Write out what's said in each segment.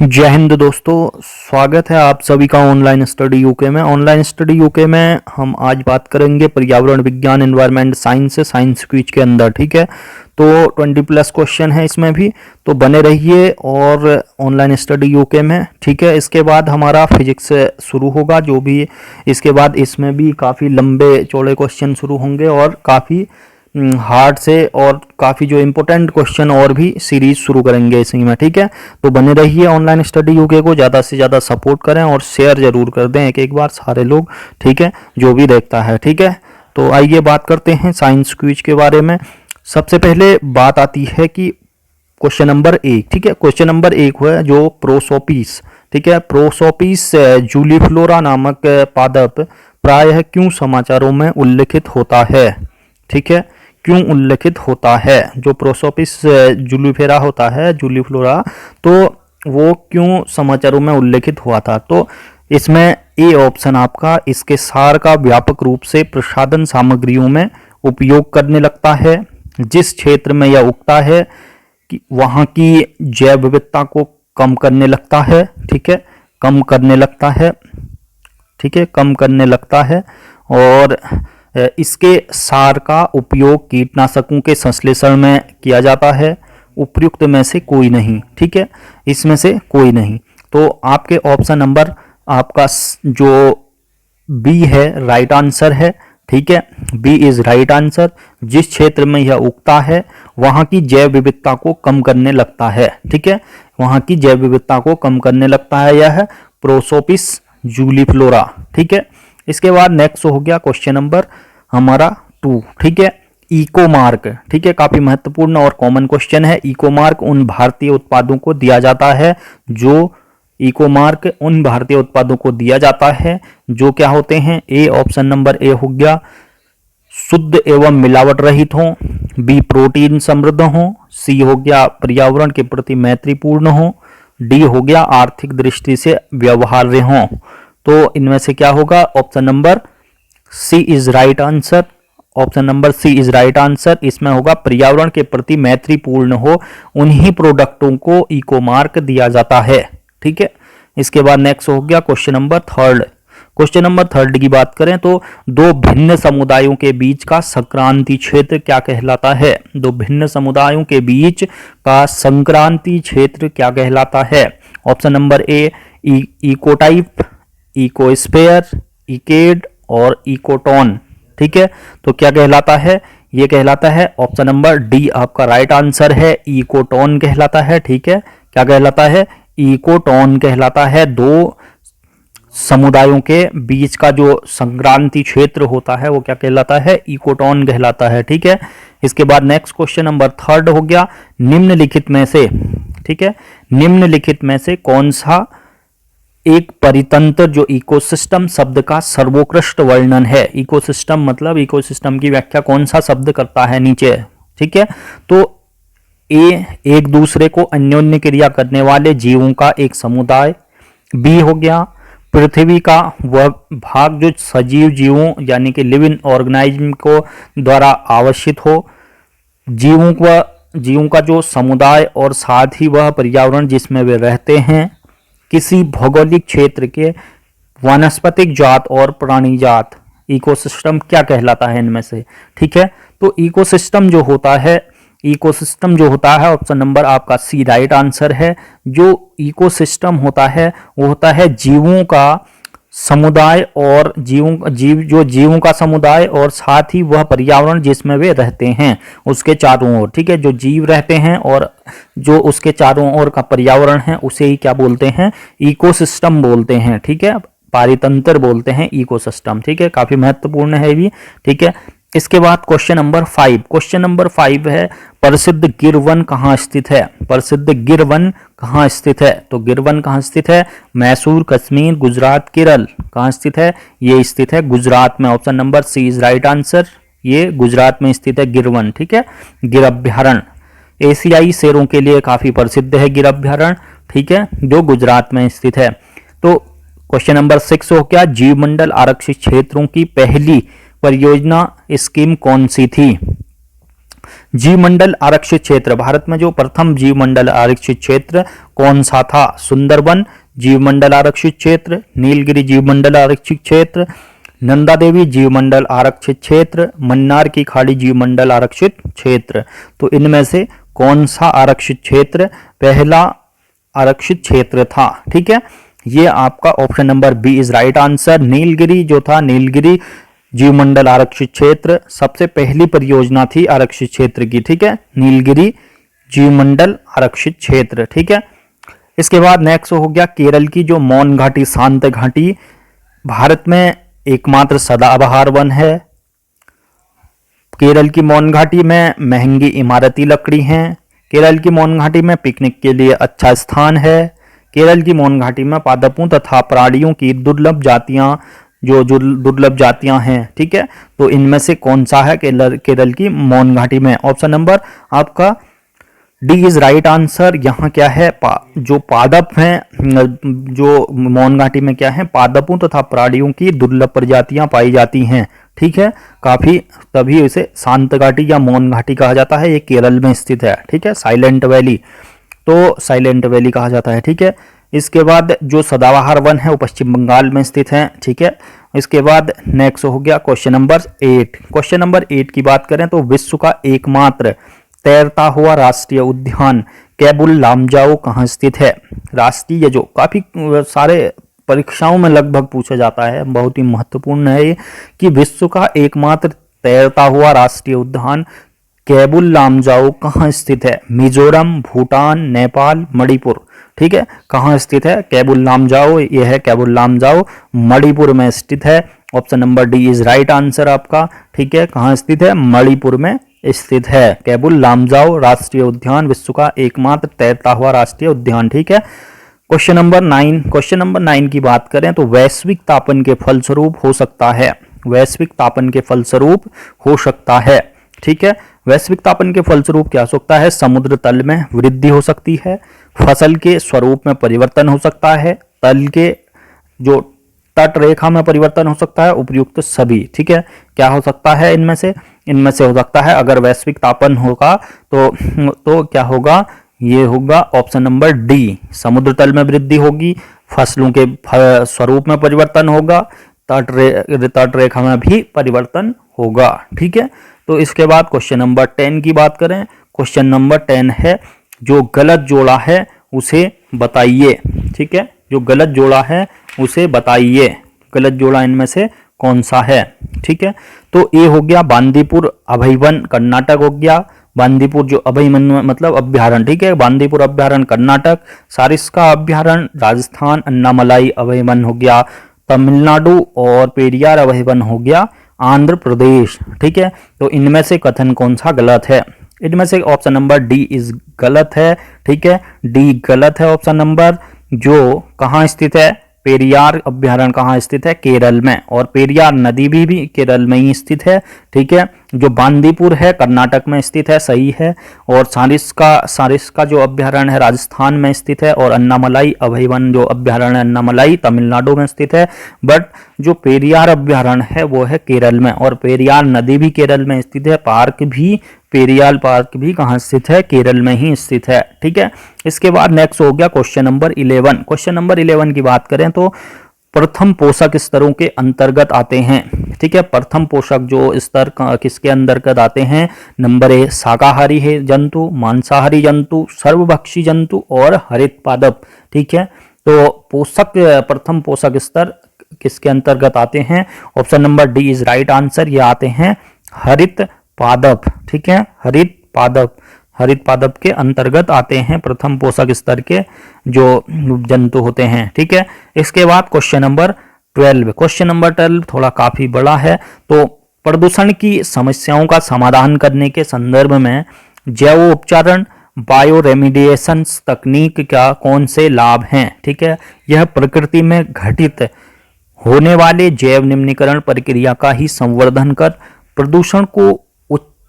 जय हिंद दोस्तों, स्वागत है आप सभी का ऑनलाइन स्टडी यूके में। ऑनलाइन स्टडी यूके में हम आज बात करेंगे पर्यावरण विज्ञान एनवायरनमेंट साइंस क्विज के अंदर। ठीक है, तो 20+ क्वेश्चन है इसमें भी, तो बने रहिए और ऑनलाइन स्टडी यूके में। ठीक है, इसके बाद हमारा फिजिक्स शुरू होगा, जो भी इसके बाद इसमें भी काफ़ी लंबे चौड़े क्वेश्चन शुरू होंगे और काफ़ी हार्ड से और काफ़ी जो इम्पोर्टेंट क्वेश्चन और भी सीरीज शुरू करेंगे इसी में। ठीक है, तो बने रहिए ऑनलाइन स्टडी यूके को, ज़्यादा से ज़्यादा सपोर्ट करें और शेयर जरूर कर दें एक बार सारे लोग। ठीक है, जो भी देखता है। ठीक है, तो आइए बात करते हैं साइंस क्विज के बारे में। सबसे पहले बात आती है कि क्वेश्चन नंबर 1। ठीक है, क्वेश्चन नंबर 1 है जो प्रोसोपिस। ठीक है, प्रोसोपिस जूलीफ्लोरा नामक पादप प्रायः क्यों समाचारों में उल्लिखित होता है? ठीक है, क्यों उल्लिखित होता है? जो प्रोसोपिस जूलीफेरा होता है, जूलीफ्लोरा, तो वो क्यों समाचारों में उल्लिखित हुआ था? तो इसमें ए ऑप्शन आपका, इसके सार का व्यापक रूप से प्रसाधन सामग्रियों में उपयोग करने लगता है। जिस क्षेत्र में यह उगता है कि वहाँ की जैव विविधता को कम करने लगता है। ठीक है, कम करने लगता है। ठीक है, कम करने लगता है। और इसके सार का उपयोग कीटनाशकों के संश्लेषण में किया जाता है। उपयुक्त में से कोई नहीं। ठीक है, इसमें से कोई नहीं। तो आपके ऑप्शन नंबर आपका जो बी है राइट आंसर है। ठीक है, बी इज राइट आंसर। जिस क्षेत्र में यह उगता है वहां की जैव विविधता को कम करने लगता है। ठीक है, वहां की जैव विविधता को कम करने लगता है, यह है प्रोसोपिस जूलीफ्लोरा। ठीक है, इसके बाद नेक्स्ट हो गया क्वेश्चन नंबर हमारा 2। ठीक है, इको मार्क। ठीक है, काफी महत्वपूर्ण और कॉमन क्वेश्चन है। इको मार्क उन भारतीय उत्पादों को दिया जाता है जो इको मार्क उन भारतीय उत्पादों को दिया जाता है जो क्या होते हैं? ए ऑप्शन नंबर ए हो गया शुद्ध एवं मिलावट रहित हो, बी प्रोटीन समृद्ध हो, सी हो गया पर्यावरण के प्रति मैत्रीपूर्ण हो, डी हो गया आर्थिक दृष्टि से व्यवहार्य हो। तो इनमें से क्या होगा? Option number C is right answer. Option number C is right answer. इसमें होगा पर्यावरण के प्रति मैत्रीपूर्ण हो, उन्हीं प्रोडक्टों को इको मार्क दिया जाता है। ठीक है, इसके बाद नेक्स्ट हो गया क्वेश्चन नंबर 3। क्वेश्चन नंबर 3 की बात करें तो दो भिन्न समुदायों के बीच का संक्रांति क्षेत्र क्या कहलाता है? दो भिन्न समुदायों के बीच का संक्रांति क्षेत्र क्या कहलाता है? Option number A ecotype, ecosphere, इकेड और इकोटोन। ठीक है, तो क्या कहलाता है? ये कहलाता है ऑप्शन नंबर डी आपका राइट आंसर है, इकोटोन कहलाता है। ठीक है, क्या कहलाता है? इकोटोन कहलाता है। दो समुदायों के बीच का जो संक्रांति क्षेत्र होता है वो क्या कहलाता है? इकोटोन कहलाता है। ठीक है, इसके बाद नेक्स्ट क्वेश्चन नंबर 3 हो गया निम्नलिखित में से। ठीक है, निम्नलिखित में से कौन सा एक परितंत्र जो इकोसिस्टम शब्द का सर्वोत्कृष्ट वर्णन है? इकोसिस्टम मतलब इकोसिस्टम की व्याख्या कौन सा शब्द करता है नीचे? ठीक है, तो ए एक दूसरे को अन्योन्य क्रिया करने वाले जीवों का एक समुदाय, बी हो गया पृथ्वी का वह भाग जो सजीव जीवों यानी कि लिविंग ऑर्गेनिज्म को द्वारा आवश्यक हो, जीवों का जो समुदाय और साथ ही वह पर्यावरण जिसमें वे रहते हैं, किसी भौगोलिक क्षेत्र के वनस्पतिक जात और प्राणी जात। इकोसिस्टम क्या कहलाता है इनमें से? ठीक है, तो इकोसिस्टम जो होता है ऑप्शन नंबर आपका सी राइट आंसर है। जो इकोसिस्टम होता है वो होता है जीवों का समुदाय और जीवों का समुदाय और साथ ही वह पर्यावरण जिसमें वे रहते हैं उसके चारों ओर। ठीक है, जो जीव रहते हैं और जो उसके चारों ओर का पर्यावरण है उसे ही क्या बोलते हैं? इकोसिस्टम बोलते हैं। ठीक है, पारितंत्र बोलते हैं इकोसिस्टम। ठीक है, काफी महत्वपूर्ण है भी। ठीक है, इसके बाद क्वेश्चन नंबर 5। क्वेश्चन नंबर 5 है प्रसिद्ध गिर वन कहाँ स्थित है? प्रसिद्ध गिर वन कहाँ स्थित है? तो गिर वन कहाँ स्थित है? मैसूर, कश्मीर, गुजरात, केरल। कहाँ स्थित है? ये स्थित है गुजरात में। Option number C is right answer. ये गुजरात में स्थित है गिर वन। ठीक है, गिर अभ्यारण्य एशियाई शेरों के लिए काफी प्रसिद्ध है गिर अभ्यारण्य। ठीक है, जो गुजरात में स्थित है। तो क्वेश्चन नंबर 6 हो गया जीवमंडल आरक्षित क्षेत्रों की पहली परियोजना स्कीम कौन सी थी? जीवमंडल आरक्षित क्षेत्र, भारत में जो प्रथम जीवमंडल आरक्षित क्षेत्र कौन सा था? सुंदरबन जीवमंडल आरक्षित क्षेत्र, नीलगिरी जीवमंडल आरक्षित क्षेत्र, नंदा देवी जीवमंडल आरक्षित क्षेत्र, मन्नार की खाड़ी जीवमंडल आरक्षित क्षेत्र। तो इनमें से कौन सा आरक्षित क्षेत्र पहला आरक्षित क्षेत्र था? ठीक है, ये आपका option number B is right answer. Nilgiri जो था, नीलगिरी जीवमंडल आरक्षित क्षेत्र सबसे पहली परियोजना थी आरक्षित क्षेत्र की। ठीक है, नीलगिरी जीवमंडल आरक्षित क्षेत्र। ठीक है, इसके बाद नेक्स्ट हो गया केरल की जो मौन घाटी, शांत घाटी, भारत में एकमात्र सदाबहार वन है। केरल की मौन घाटी में महंगी इमारती लकड़ी हैं। केरल की मौन घाटी में पिकनिक के लिए अच्छा स्थान है। केरल की मौन घाटी में पादपों तथा प्राणियों की दुर्लभ जातियां दुर्लभ जातियां हैं। ठीक है, तो इनमें से कौन सा है केरल की मौन घाटी में? ऑप्शन नंबर आपका डी इज राइट आंसर। यहाँ क्या है, जो पादप हैं, जो मौन घाटी में क्या है, पादपों तथा प्राणियों की दुर्लभ प्रजातियां पाई जाती हैं। ठीक है, काफी, तभी इसे शांत घाटी या मौन घाटी कहा जाता है। ये केरल में स्थित है। ठीक है, साइलेंट वैली, तो साइलेंट वैली कहा जाता है। ठीक है, इसके बाद जो सदाबहार वन है वो पश्चिम बंगाल में स्थित है। ठीक है, इसके बाद नेक्स्ट हो गया क्वेश्चन नंबर 8। क्वेश्चन नंबर 8 की बात करें तो विश्व का एकमात्र तैरता हुआ राष्ट्रीय उद्यान केबुल लामजाओ कहाँ स्थित है? राष्ट्रीय, जो काफी सारे परीक्षाओं में लगभग पूछा जाता है, बहुत ही महत्वपूर्ण है ये, कि विश्व का एकमात्र तैरता हुआ राष्ट्रीय उद्यान केबुल लामजाओ कहाँ स्थित है? मिजोरम, भूटान, नेपाल, मणिपुर। ठीक है, कहाँ स्थित है केबुल लामजाओ? यह है केबुल लामजाओ, मणिपुर में स्थित है। Option number D is right answer आपका। ठीक है, कहाँ स्थित है? मणिपुर में स्थित है केबुल लामजाओ राष्ट्रीय उद्यान, विश्व का एकमात्र तैरता हुआ राष्ट्रीय उद्यान। ठीक है, क्वेश्चन नंबर 9। क्वेश्चन नंबर 9 की बात करें तो वैश्विक तापन के फलस्वरूप हो सकता है, वैश्विक तापन के फलस्वरूप हो सकता है। ठीक है, वैश्विक तापन के फलस्वरूप क्या हो सकता है? समुद्र तल में वृद्धि हो सकती है, फसल के स्वरूप में परिवर्तन हो सकता है, तल के जो तट रेखा में परिवर्तन हो सकता है, उपयुक्त सभी। ठीक है, क्या हो सकता है इनमें से? इनमें से हो सकता है, अगर वैश्विक तापन होगा तो क्या होगा? ये होगा ऑप्शन नंबर डी, समुद्र तल में वृद्धि होगी, फसलों के स्वरूप में परिवर्तन होगा, तट रेखा में भी परिवर्तन होगा। ठीक है, तो इसके बाद क्वेश्चन नंबर 10 की बात करें। क्वेश्चन नंबर 10 है जो गलत जोड़ा है उसे बताइए। ठीक है, जो गलत जोड़ा है उसे बताइए, गलत जोड़ा इनमें से कौन सा है? ठीक है, तो ये हो गया बांदीपुर अभयवन कर्नाटक हो गया, बांदीपुर जो अभयवन मतलब अभ्यारण्य। ठीक है, बांदीपुर अभ्यारण्य कर्नाटक, सारिस्का अभ्यारण्य राजस्थान, अन्नामलाई अभयवन हो गया तमिलनाडु, और पेरियार अभयवन हो गया आंध्र प्रदेश। ठीक है, तो इनमें से कथन कौन सा गलत है? इनमें से ऑप्शन नंबर डी इज गलत है। ठीक है, डी गलत है ऑप्शन नंबर। जो कहाँ स्थित है? पेरियार अभ्यारण्य कहाँ स्थित है? केरल में, और पेरियार नदी भी केरल में ही स्थित है। ठीक है, जो बांदीपुर है कर्नाटक में स्थित है, सही है, और सारिस्का जो अभ्यारण्य है राजस्थान में स्थित है, और अन्नामलाई अभयवन जो अभ्यारण्य है अन्नामलाई तमिलनाडु में स्थित है। बट जो पेरियार अभ्यारण्य है वो है केरल में, और पेरियार नदी भी केरल में स्थित है, पार्क भी पेरियार पार्क भी कहाँ स्थित है? केरल में ही स्थित है। ठीक है, इसके बाद नेक्स्ट हो गया क्वेश्चन नंबर 11। क्वेश्चन नंबर 11 की बात करें तो प्रथम पोषक स्तरों के अंतर्गत आते हैं। ठीक है, प्रथम पोषक जो स्तर किसके अंतर्गत आते हैं? नंबर ए शाकाहारी है जंतु, मांसाहारी जंतु, सर्वभक्षी जंतु और हरित पादप। ठीक है, तो प्रथम पोषक स्तर किसके अंतर्गत आते हैं? Option number D is right answer. ये आते हैं हरित पादप। ठीक है, हरित पादप के अंतर्गत आते हैं प्रथम पोषक स्तर के जो जंतु होते हैं। ठीक है, इसके बाद क्वेश्चन नंबर 12। क्वेश्चन नंबर 12 थोड़ा काफी बड़ा है। तो प्रदूषण की समस्याओं का समाधान करने के संदर्भ में जैव उपचारण बायो रेमिडिएशन तकनीक का कौन से लाभ हैं? ठीक है, यह प्रकृति में घटित होने वाले जैव निम्नीकरण प्रक्रिया का ही संवर्धन कर प्रदूषण को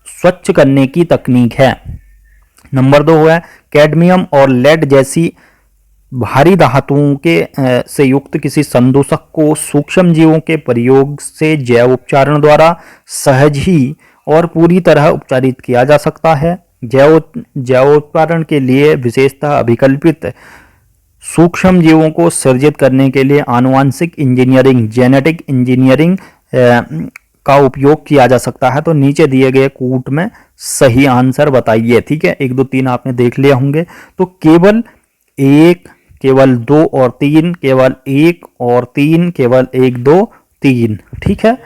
स्वच्छ करने की तकनीक है। नंबर 2 है कैडमियम और लेड जैसी भारी धातुओं के से युक्त किसी संदूषक को सूक्ष्म जीवों के प्रयोग से जैव उपचारण द्वारा सहज ही और पूरी तरह उपचारित किया जा सकता है। जैवोत्पादन के लिए विशेषतः अभिकल्पित सूक्ष्म जीवों को सृजित करने के लिए आनुवांशिक इंजीनियरिंग जेनेटिक इंजीनियरिंग का उपयोग किया जा सकता है। तो नीचे दिए गए कूट में सही आंसर बताइए। ठीक है, 1 2 3 आपने देख लिए होंगे। तो केवल 1, केवल 2 और 3, केवल 1 और 3, केवल 1 2 3। ठीक है,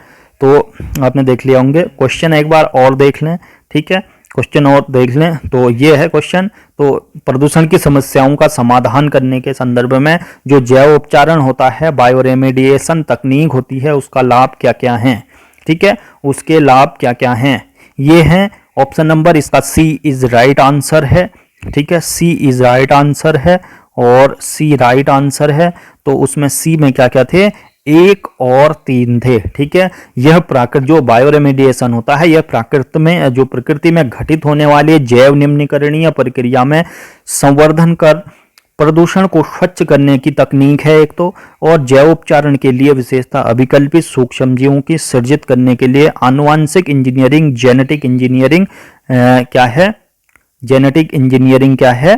तो आपने देख लिया होंगे। क्वेश्चन एक बार और देख लें। ठीक है, क्वेश्चन और देख लें। तो ये है क्वेश्चन। तो प्रदूषण की समस्याओं का समाधान करने के संदर्भ में जो जैव उपचारण होता है, बायो रेमेडिएशन तकनीक होती है, उसका लाभ क्या क्या है। ठीक है, उसके लाभ क्या क्या हैं, ये हैं। ऑप्शन नंबर इसका सी इज राइट आंसर है। ठीक है, सी इज राइट आंसर है और सी राइट आंसर है। तो उसमें सी में क्या क्या थे, 1 और 3 थे। ठीक है, यह प्राकृतिक जो बायो रेमेडिएशन होता है, यह प्रकृति में घटित होने वाले जैव निम्नीकरणीय प्रक्रिया में संवर्धन कर प्रदूषण को स्वच्छ करने की तकनीक है एक तो, और जैव उपचारण के लिए विशेषता अभिकल्पित सूक्ष्मजीवों की सृजित करने के लिए आनुवांशिक इंजीनियरिंग जेनेटिक इंजीनियरिंग क्या है, जेनेटिक इंजीनियरिंग क्या है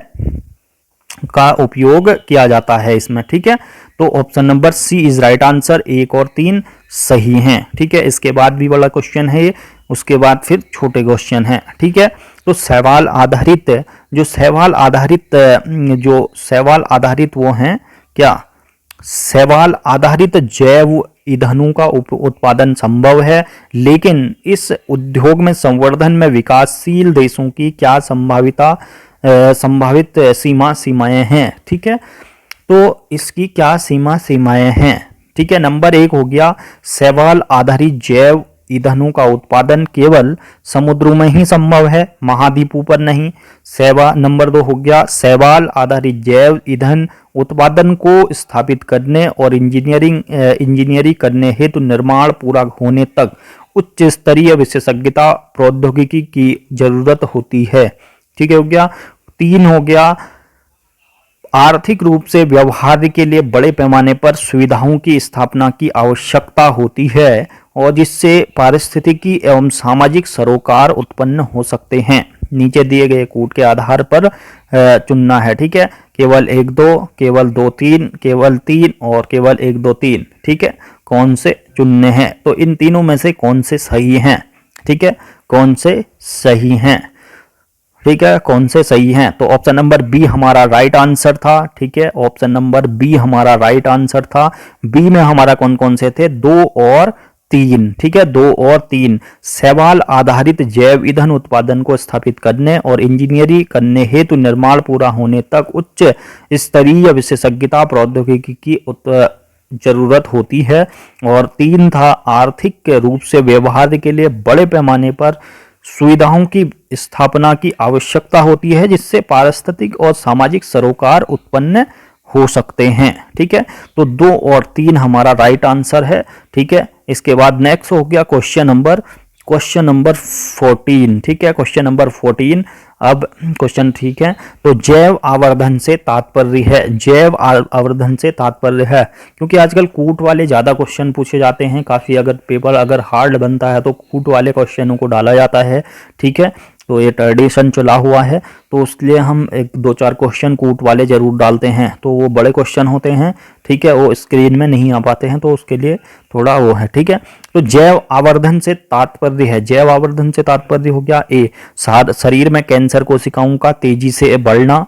का उपयोग किया जाता है इसमें। ठीक है, तो option number C is right answer. 1 और 3 सही हैं। ठीक है, इसके बाद भी बड़ा क्वेश्चन है ये, उसके बाद फिर छोटे क्वेश्चन हैं। ठीक है, तो सवाल आधारित वो हैं क्या, सवाल आधारित जैव ईंधनों का उत्पादन संभव है, लेकिन इस उद्योग में संवर्धन में विकासशील देशों की क्या संभावित सीमाएं हैं। ठीक है, तो इसकी क्या सीमाएं हैं। ठीक है, नंबर 1 हो गया सवाल आधारित जैव ईंधनों का उत्पादन केवल समुद्रों में ही संभव है, महाद्वीपों पर नहीं। नंबर 2 हो गया सवाल आधारित जैव ईंधन उत्पादन को स्थापित करने और इंजीनियरिंग करने हेतु निर्माण पूरा होने तक उच्च स्तरीय विशेषज्ञता प्रौद्योगिकी की जरूरत होती है। ठीक है, हो गया। 3 हो गया आर्थिक रूप से व्यवहार्य के लिए बड़े पैमाने पर सुविधाओं की स्थापना की आवश्यकता होती है और जिससे पारिस्थितिकी एवं सामाजिक सरोकार उत्पन्न हो सकते हैं। नीचे दिए गए कूट के आधार पर चुनना है। ठीक है, केवल 1 2, केवल 2 3, केवल 3 और केवल 1 2 3। ठीक है, कौन से चुनने हैं, तो इन तीनों में से कौन से सही हैं। ठीक है, कौन से सही हैं। ठीक है, कौन से सही हैं, तो ऑप्शन नंबर बी हमारा राइट आंसर था। ठीक है, ऑप्शन नंबर बी हमारा राइट आंसर था। बी में हमारा कौन कौन से थे, 2 और 3। ठीक है, 2 और 3 सवाल आधारित जैव ईंधन उत्पादन को स्थापित करने और इंजीनियरिंग करने हेतु निर्माण पूरा होने तक उच्च स्तरीय विशेषज्ञता प्रौद्योगिकी की जरूरत होती है। और 3 था आर्थिक रूप से व्यवहार्य के लिए बड़े पैमाने पर सुविधाओं की स्थापना की आवश्यकता होती है जिससे पारिस्थितिक और सामाजिक सरोकार उत्पन्न हो सकते हैं। ठीक है, तो 2 और 3 हमारा राइट आंसर है। ठीक है, इसके बाद नेक्स्ट हो गया क्वेश्चन नंबर 14। ठीक है, क्वेश्चन नंबर 14। अब क्वेश्चन ठीक है, तो जैव आवर्धन से तात्पर्य है, जैव आवर्धन से तात्पर्य है, क्योंकि आजकल कूट वाले ज़्यादा क्वेश्चन पूछे जाते हैं काफ़ी। अगर पेपर अगर हार्ड बनता है तो कूट वाले क्वेश्चनों को डाला जाता है। ठीक है, तो ये ट्रेडिशन चला हुआ है, तो उसके लिए हम 1 2 4 क्वेश्चन कूट वाले जरूर डालते हैं। तो वो बड़े क्वेश्चन होते हैं। ठीक है, वो स्क्रीन में नहीं आ पाते हैं, तो उसके लिए थोड़ा वो है। ठीक है, तो जैव आवर्धन से तात्पर्य है, जैव आवर्धन से तात्पर्य हो गया ए शरीर में कैंसर कोशिकाओं का तेजी से बढ़ना।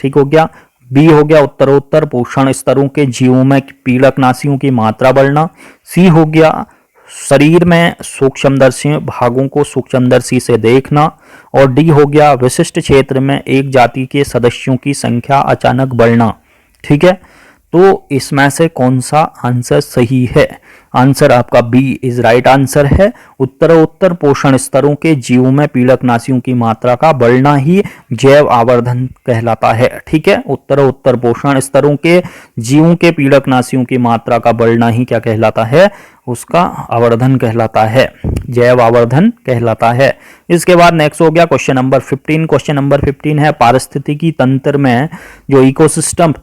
ठीक हो गया। बी हो गया उत्तरोत्तर पोषण स्तरों के जीवों में पीड़कनाशियों की मात्रा बढ़ना। सी हो गया शरीर में सूक्ष्मदर्शी भागों को सूक्ष्मदर्शी से देखना। और डी हो गया विशिष्ट क्षेत्र में एक जाति के सदस्यों की संख्या अचानक बढ़ना। ठीक है, तो इसमें से कौन सा आंसर सही है। आंसर आपका बी इज राइट आंसर है। उत्तरोत्तर पोषण स्तरों के जीवों में पीड़कनाशियों की मात्रा का बढ़ना ही जैव आवर्धन कहलाता है। ठीक है, उत्तरोत्तर पोषण स्तरों के जीवों के पीड़कनाशियों की मात्रा का बढ़ना ही क्या कहलाता है, उसका आवर्धन कहलाता है, जैव आवर्धन कहलाता है। इसके बाद नेक्स्ट हो गया क्वेश्चन नंबर 15। क्वेश्चन नंबर 15 है पारिस्थितिकी तंत्र में जो इकोसिस्टम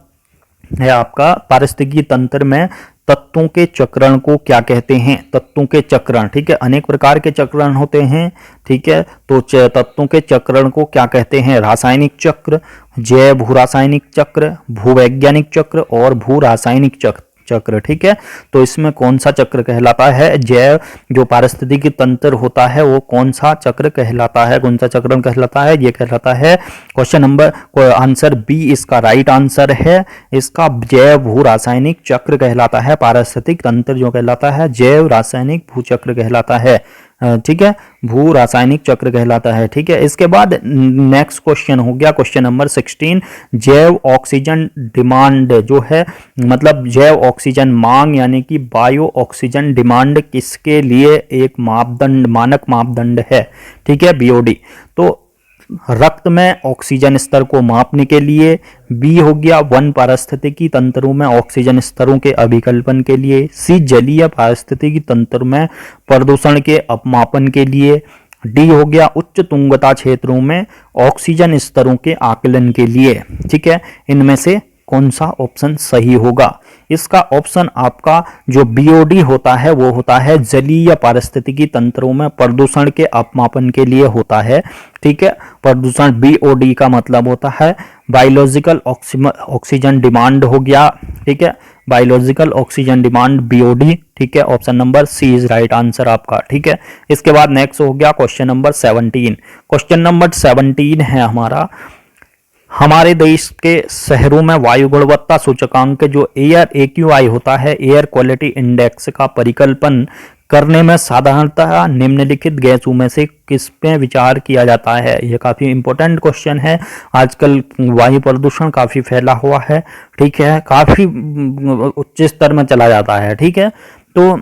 है आपका, पारिस्थितिकी तंत्र में तत्वों के चक्रण को क्या कहते हैं? तत्वों के चक्रण, ठीक है, अनेक प्रकार के चक्रण होते हैं, ठीक है, तो तत्वों के चक्रण को क्या कहते हैं? रासायनिक चक्र, जैव भू रासायनिक चक्र, भूवैज्ञानिक चक्र और भू रासायनिक चक्र, ठीक है। तो इसमें कौन सा चक्र कहलाता है? जैव जो पारिस्थितिकी तंत्र होता है वो कौन सा चक्र कहलाता है? कौन सा चक्रण कहलाता है? ये कहलाता है क्वेश्चन नंबर आंसर बी इसका राइट आंसर है। इसका जैव भू रासायनिक चक्र कहलाता है। पारिस्थितिक तंत्र जो कहलाता है जैव रासायनिक भू चक्र कहलाता है, ठीक है, भू रासायनिक चक्र कहलाता है, ठीक है। इसके बाद नेक्स्ट क्वेश्चन हो गया क्वेश्चन नंबर 16, जैव ऑक्सीजन डिमांड जो है, मतलब जैव ऑक्सीजन मांग यानी कि बायो ऑक्सीजन डिमांड किसके लिए एक मापदंड, मानक मापदंड है, ठीक है, बीओडी। तो रक्त में ऑक्सीजन स्तर को मापने के लिए, बी हो गया वन पारिस्थितिकी तंत्रों में ऑक्सीजन स्तरों के अभिकल्पन के लिए, सी जलीय पारिस्थितिकी तंत्र में प्रदूषण के अपमापन के लिए, डी हो गया उच्च तुंगता क्षेत्रों में ऑक्सीजन स्तरों के आकलन के लिए, ठीक है। इनमें से कौन सा ऑप्शन सही होगा? इसका ऑप्शन आपका जो बीओडी होता है वो होता है जलीय पारिस्थितिकी तंत्रों में प्रदूषण के अपमापन के लिए होता है, ठीक है। प्रदूषण बीओडी का मतलब होता है बायोलॉजिकल ऑक्सीजन डिमांड हो गया, ठीक है, बायोलॉजिकल ऑक्सीजन डिमांड बीओडी, ठीक है। Option number C is right answer आपका, ठीक है। इसके बाद नेक्स्ट हो गया क्वेश्चन नंबर 17। क्वेश्चन नंबर 17 है हमारे देश के शहरों में वायु गुणवत्ता सूचकांक जो एयर एक्यूआई होता है, एयर क्वालिटी इंडेक्स का परिकल्पन करने में साधारणतः निम्नलिखित गैसों में से किस पे विचार किया जाता है? यह काफी इंपॉर्टेंट क्वेश्चन है। आजकल वायु प्रदूषण काफी फैला हुआ है, ठीक है, काफी उच्च स्तर में चला जाता है, ठीक है। तो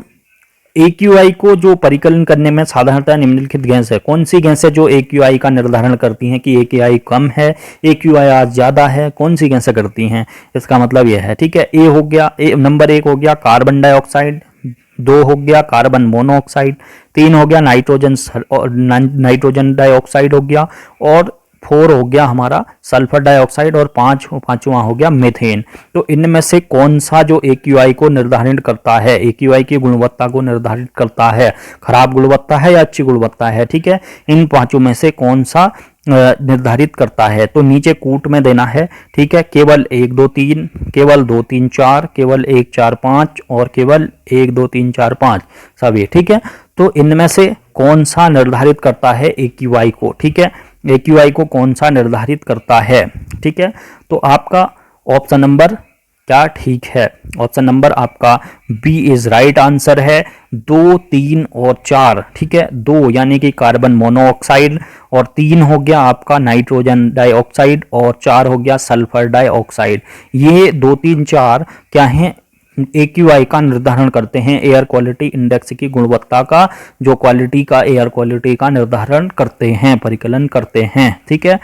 AQI को जो परिकलन करने में साधारणतः निम्नलिखित गैस है, कौन सी गैस है जो AQI का निर्धारण करती हैं कि AQI कम है, AQI आज ज्यादा है, कौन सी गैसें करती हैं? इसका मतलब यह है, ठीक है। ए हो गया, नंबर 1 हो गया कार्बन डाइऑक्साइड, 2 हो गया कार्बन मोनोऑक्साइड, 3 हो गया नाइट्रोजन डाइऑक्साइड हो गया, और 4 हो गया हमारा सल्फर डाइऑक्साइड, और पांचवा हो गया मीथेन। तो इनमें से कौन सा जो AQI को निर्धारित करता है, AQI की गुणवत्ता को निर्धारित करता है, खराब गुणवत्ता है या अच्छी गुणवत्ता है, ठीक है, इन पांचों में से कौन सा निर्धारित करता है? तो नीचे कूट में देना है, ठीक है, केवल 1 2 3, केवल 2 3 4, केवल 1 4 5 और केवल 1 2 3 4 5 सभी, ठीक है। तो इनमें से कौन सा निर्धारित करता है AQI को, ठीक है, AQI को कौन सा निर्धारित करता है, ठीक है। तो आपका ऑप्शन नंबर क्या ठीक है? ऑप्शन नंबर आपका बी इज राइट आंसर है। 2 3 और 4, ठीक है, 2 यानी कि कार्बन मोनोऑक्साइड, और 3 हो गया आपका नाइट्रोजन डाइऑक्साइड, और 4 हो गया सल्फर डाइऑक्साइड। ये 2 3 4 क्या है? AQI का निर्धारण करते हैं, एयर क्वालिटी इंडेक्स की गुणवत्ता का, जो क्वालिटी का एयर क्वालिटी का निर्धारण करते हैं, परिकलन करते हैं, ठीक है।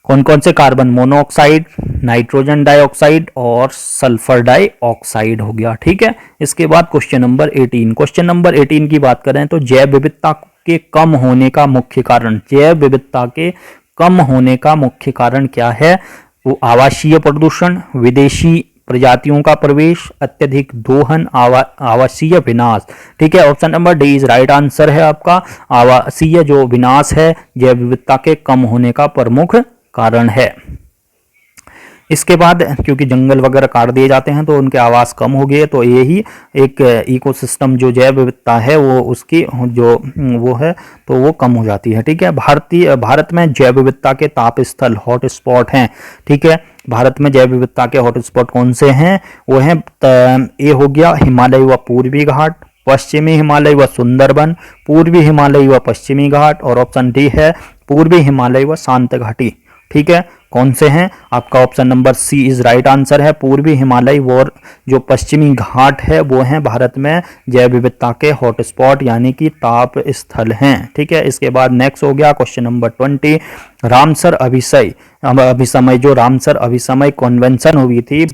कौन कौन से? कार्बन मोनोऑक्साइड, नाइट्रोजन डाइऑक्साइड और सल्फर डाइऑक्साइड हो गया, ठीक है। इसके बाद क्वेश्चन नंबर 18। क्वेश्चन नंबर 18 की बात करें तो जैव विविधता के कम होने का मुख्य कारण, जैव विविधता के कम होने का मुख्य कारण क्या है? वो आवासीय प्रदूषण, विदेशी प्रजातियों का प्रवेश, अत्यधिक दोहन, आवासीय विनाश, ठीक है। Option number D is right answer है आपका। आवासीय जो विनाश है जैव विविधता के कम होने का प्रमुख कारण है। इसके बाद क्योंकि जंगल वगैरह काट दिए जाते हैं तो उनके आवास कम हो गए, तो यही एक इकोसिस्टम जो जैव विविधता है वो उसकी जो वो है तो वो कम हो जाती है, ठीक है। भारत में जैव विविधता के ताप स्थल हॉट स्पॉट हैं, ठीक है। भारत में जैव विविधता के हॉट स्पॉट कौन से हैं? वो हैं ए हो गया हिमालय व पूर्वी घाट, पश्चिमी हिमालय व सुंदरबन, पूर्वी हिमालय व पश्चिमी घाट, और ऑप्शन डी है पूर्वी हिमालय व शांत घाटी, ठीक है। कौन से हैं? आपका option number C is right answer है। पूर्वी हिमालय और जो पश्चिमी घाट है वो हैं भारत में जैव विविधता के हॉटस्पॉट यानी कि ताप स्थल हैं, ठीक है। इसके बाद नेक्स्ट हो गया क्वेश्चन नंबर 20, रामसर अभिसमय जो रामसर अभिसमय कन्वेंशन हुई थी